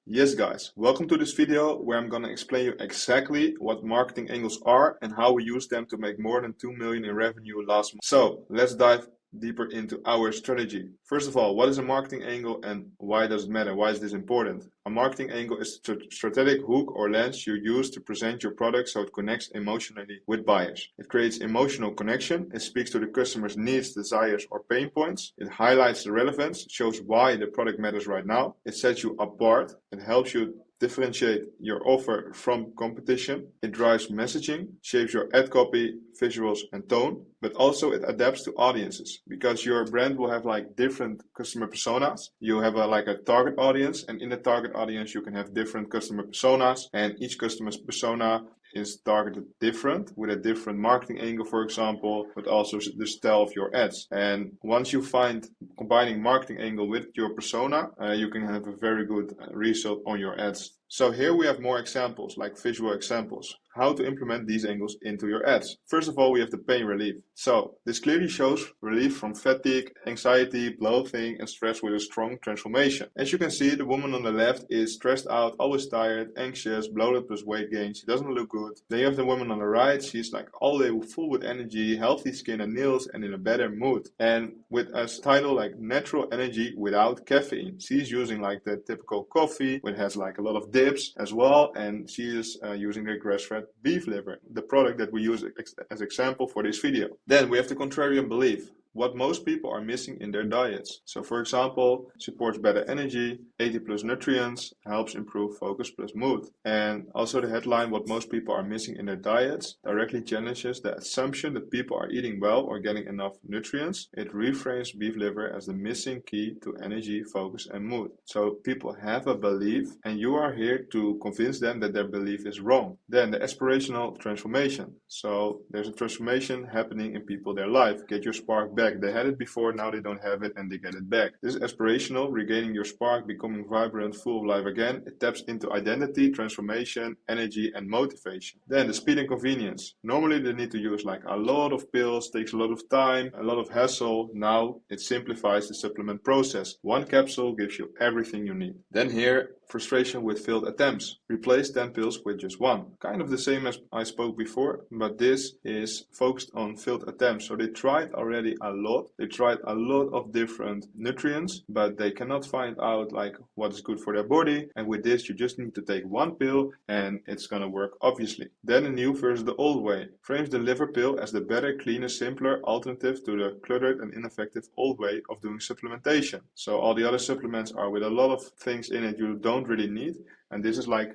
Yes guys, welcome to this video where I'm gonna explain you exactly what marketing angles are and how we use them to make more than 2 million in revenue last month. So let's dive deeper into our strategy. First of all, what is a marketing angle and why does it matter? Why is this important? A marketing angle is a strategic hook or lens you use to present your product so it connects emotionally with buyers. It creates emotional connection, it speaks to the customer's needs, desires or pain points, it highlights the relevance, shows why the product matters right now, it sets you apart, it helps you differentiate your offer from competition. It drives messaging, shapes your ad copy, visuals and tone, but also it adapts to audiences because your brand will have like different customer personas. You have a target audience, and in the target audience you can have different customer personas, and each customer's persona is targeted different with a different marketing angle, for example, but also the style of your ads. And once you find combining marketing angle with your persona, you can have a very good result on your ads. So here we have more examples, like visual examples, how to implement these angles into your ads. First of all, we have the pain relief. So this clearly shows relief from fatigue, anxiety, bloating, and stress with a strong transformation. As you can see, the woman on the left is stressed out, always tired, anxious, bloated plus weight gain. She doesn't look good. Then you have the woman on the right. She's like all day full with energy, healthy skin and nails, and in a better mood. And with a title like Natural Energy Without Caffeine. She's using like the typical coffee, which has like a lot of dips as well, and she is using the grass-fed beef liver, the product that we use as example for this video. Then we have the contrarian belief, what most people are missing in their diets. So for example, supports better energy, 80 plus nutrients, helps improve focus plus mood. And also the headline, what most people are missing in their diets, directly challenges the assumption that people are eating well or getting enough nutrients. It reframes beef liver as the missing key to energy, focus and mood. So people have a belief and you are here to convince them that their belief is wrong. Then the aspirational transformation. So there's a transformation happening in people, their life. Get your spark back. They had it before, now they don't have it and they get it back. This is aspirational, regaining your spark, becoming vibrant, full of life again. It taps into identity, transformation, energy and motivation. Then the speed and convenience. Normally they need to use like a lot of pills, takes a lot of time, a lot of hassle. Now it simplifies the supplement process. One capsule gives you everything you need. Then here, frustration with failed attempts. Replace 10 pills with just one. Kind of the same as I spoke before, but this is focused on failed attempts. So they tried already a lot. They tried a lot of different nutrients, but they cannot find out like what is good for their body. And with this, you just need to take one pill and it's gonna work obviously. Then the new versus the old way. Frames the liver pill as the better, cleaner, simpler alternative to the cluttered and ineffective old way of doing supplementation. So all the other supplements are with a lot of things in it you don't really need, and this is like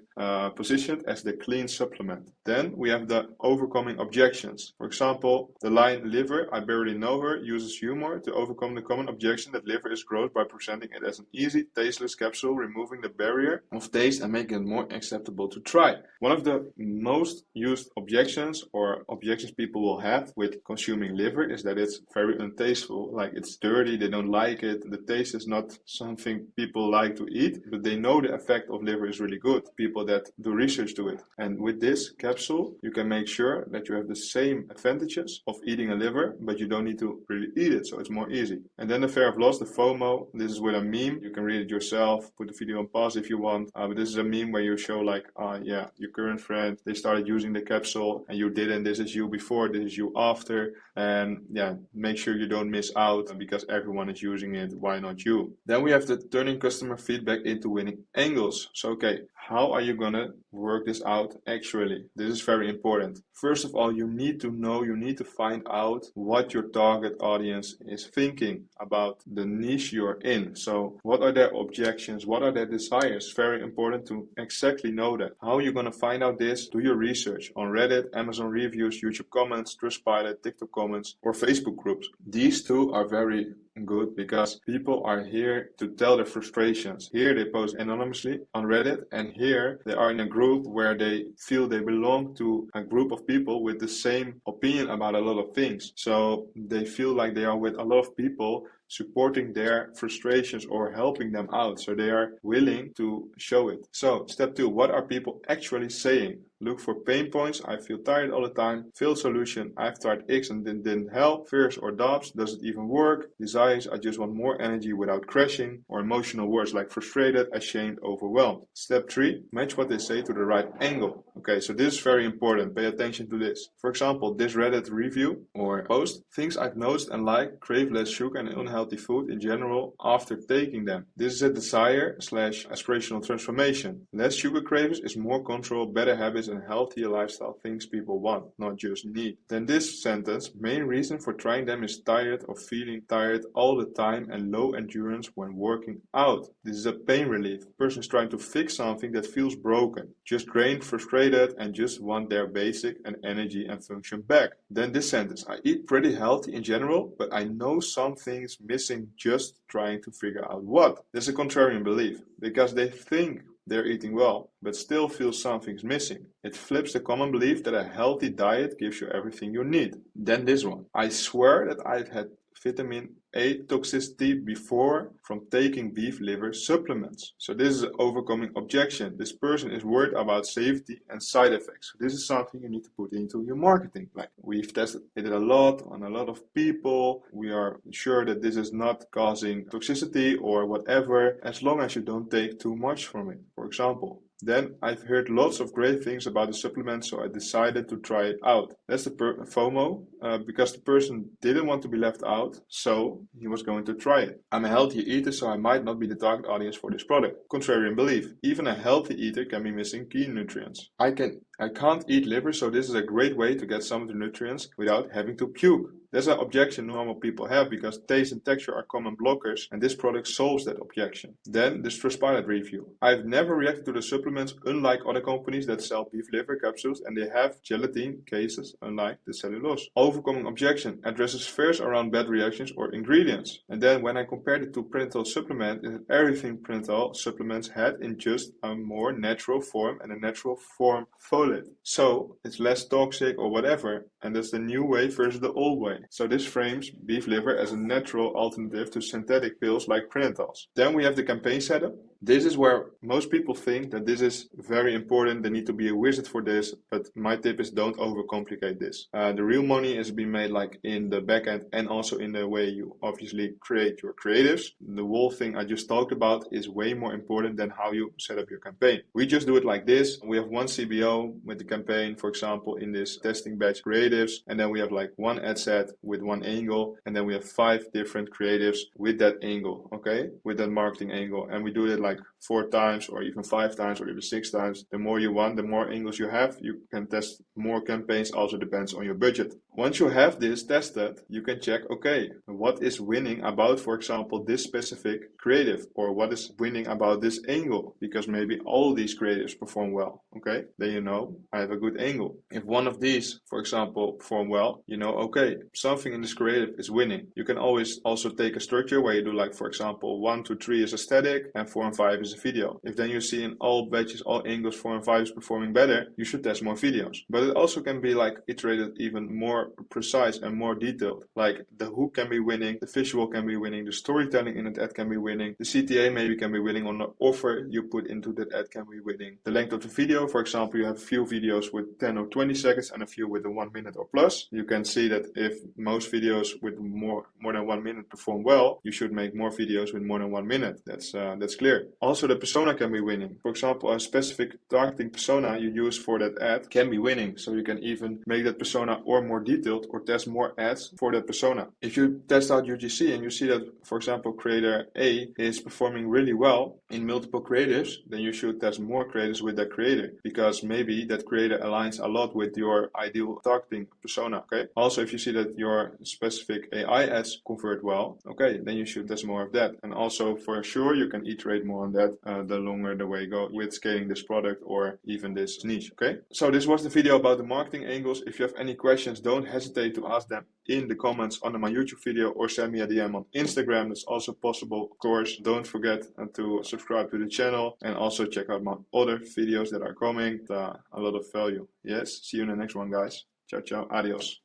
positioned as the clean supplement. Then we have the overcoming objections. For example, the line liver, I barely know her, uses humor to overcome the common objection that liver is gross by presenting it as an easy, tasteless capsule, removing the barrier of taste and making it more acceptable to try. One of the most used objections or objections people will have with consuming liver is that it's very untasteful, like it's dirty, they don't like it, the taste is not something people like to eat, but they know the effect of liver is really good, people that do research to it. And with this capsule, you can make sure that you have the same advantages of eating a liver, but you don't need to really eat it, so it's more easy. And then the fear of loss, the FOMO, this is with a meme. You can read it yourself, put the video on pause if you want, but this is a meme where you show like, yeah, your current friend, they started using the capsule and you didn't, this is you before, this is you after, and yeah, make sure you don't miss out because everyone is using it, why not you? Then we have the turning customer feedback into winning angles. So okay, how are you gonna work this out actually? This is very important. First of all, you need to know, you need to find out what your target audience is thinking about the niche you're in. So what are their objections? What are their desires? Very important to exactly know that. How are you gonna find out this? Do your research on Reddit, Amazon reviews, YouTube comments, Trustpilot, TikTok comments, or Facebook groups. These two are very good because people are here to tell their frustrations. Here they post anonymously on Reddit, and here they are in a group where they feel they belong to a group of people with the same opinion about a lot of things. So they feel like they are with a lot of people supporting their frustrations or helping them out. So they are willing to show it. So step 2, what are people actually saying? Look for pain points. I feel tired all the time. Failed solution. I've tried X and didn't help. Fears or doubts. Does it even work? Desires. I just want more energy without crashing. Or emotional words like frustrated, ashamed, overwhelmed. Step 3. Match what they say to the right angle. Okay, so this is very important. Pay attention to this. For example, this Reddit review or post. Things I've noticed and like. Crave less sugar and unhealthy food in general after taking them. This is a desire/aspirational transformation. Less sugar cravings is more control, better habits and healthier lifestyle things people want, not just need. Then this sentence, main reason for trying them is tired of feeling tired all the time and low endurance when working out. This is a pain relief. The person is trying to fix something that feels broken, just drained, frustrated and just want their basic and energy and function back. Then this sentence, I eat pretty healthy in general, but I know something's missing, just trying to figure out what. This is a contrarian belief because they think they're eating well, but still feel something's missing. It flips the common belief that a healthy diet gives you everything you need. Then this one. I swear that I've had vitamin A toxicity before from taking beef liver supplements. So this is overcoming objection. This person is worried about safety and side effects. So this is something you need to put into your marketing. Like we've tested it a lot on a lot of people. We are sure that this is not causing toxicity or whatever, as long as you don't take too much from it, for example. Then I've heard lots of great things about the supplement, so I decided to try it out. That's the FOMO, because the person didn't want to be left out, so he was going to try it. I'm a healthy eater, so I might not be the target audience for this product. Contrarian belief. Even a healthy eater can be missing key nutrients. I can't eat liver, so this is a great way to get some of the nutrients without having to puke. There's an objection normal people have because taste and texture are common blockers, and this product solves that objection. Then this Trustpilot review. I've never reacted to the supplements unlike other companies that sell beef liver capsules, and they have gelatin cases unlike the cellulose. Overcoming objection addresses fears around bad reactions or ingredients. And then when I compared it to prenatal supplement, it had everything prenatal supplements had in just a more natural form and a natural form folate. So it's less toxic or whatever, and that's the new way versus the old way. So this frames beef liver as a natural alternative to synthetic pills like prenatals. Then we have the campaign setup. This is where most people think that this is very important. They need to be a wizard for this, but my tip is don't overcomplicate this. The real money is being made like in the back end and also in the way you obviously create your creatives. The whole thing I just talked about is way more important than how you set up your campaign. We just do it like this. We have one CBO with the campaign, for example, in this testing batch creatives, and then we have like one ad set with one angle, and then we have 5 different creatives with that angle, okay, with that marketing angle, and we do it like 4 times or even 5 times or even 6 times. The more you want, the more angles you have, you can test more campaigns. Also depends on your budget. Once you have this tested, you can check, okay, what is winning about, for example, this specific creative, or what is winning about this angle, because maybe all these creatives perform well, okay, then you know I have a good angle. If one of these, for example, perform well, you know, okay, something in this creative is winning. You can always also take a structure where you do like, for example, 1 to 3 is a static and 4 and 5 is a video. If then you see in all batches, all angles 4 and 5 is performing better, you should test more videos. But it also can be like iterated even more precise and more detailed. Like the hook can be winning, the visual can be winning, the storytelling in that ad can be winning, the CTA maybe can be winning, on the offer you put into that ad can be winning. The length of the video, for example, you have a few videos with 10 or 20 seconds and a few with a 1 minute or plus. You can see that if most videos with more than 1 minute perform well, you should make more videos with more than 1 minute. That's clear. Also, the persona can be winning. For example, a specific targeting persona you use for that ad can be winning. So you can even make that persona or more detailed or test more ads for that persona. If you test out UGC and you see that, for example, creator A is performing really well in multiple creatives, then you should test more creatives with that creator, because maybe that creator aligns a lot with your ideal targeting persona. Okay. Also, if you see that your specific AI ads convert well, okay, then you should test more of that. And also, for sure, you can iterate more on that the longer the way go with scaling this product or even this niche. Okay. So this was the video about the marketing angles. If you have any questions, don't hesitate to ask them in the comments under my YouTube video or send me a DM on Instagram. That's also possible. Of course, don't forget to subscribe to the channel and also check out my other videos that are coming. A lot of value. Yes. See you in the next one, guys. Ciao, ciao. Adios.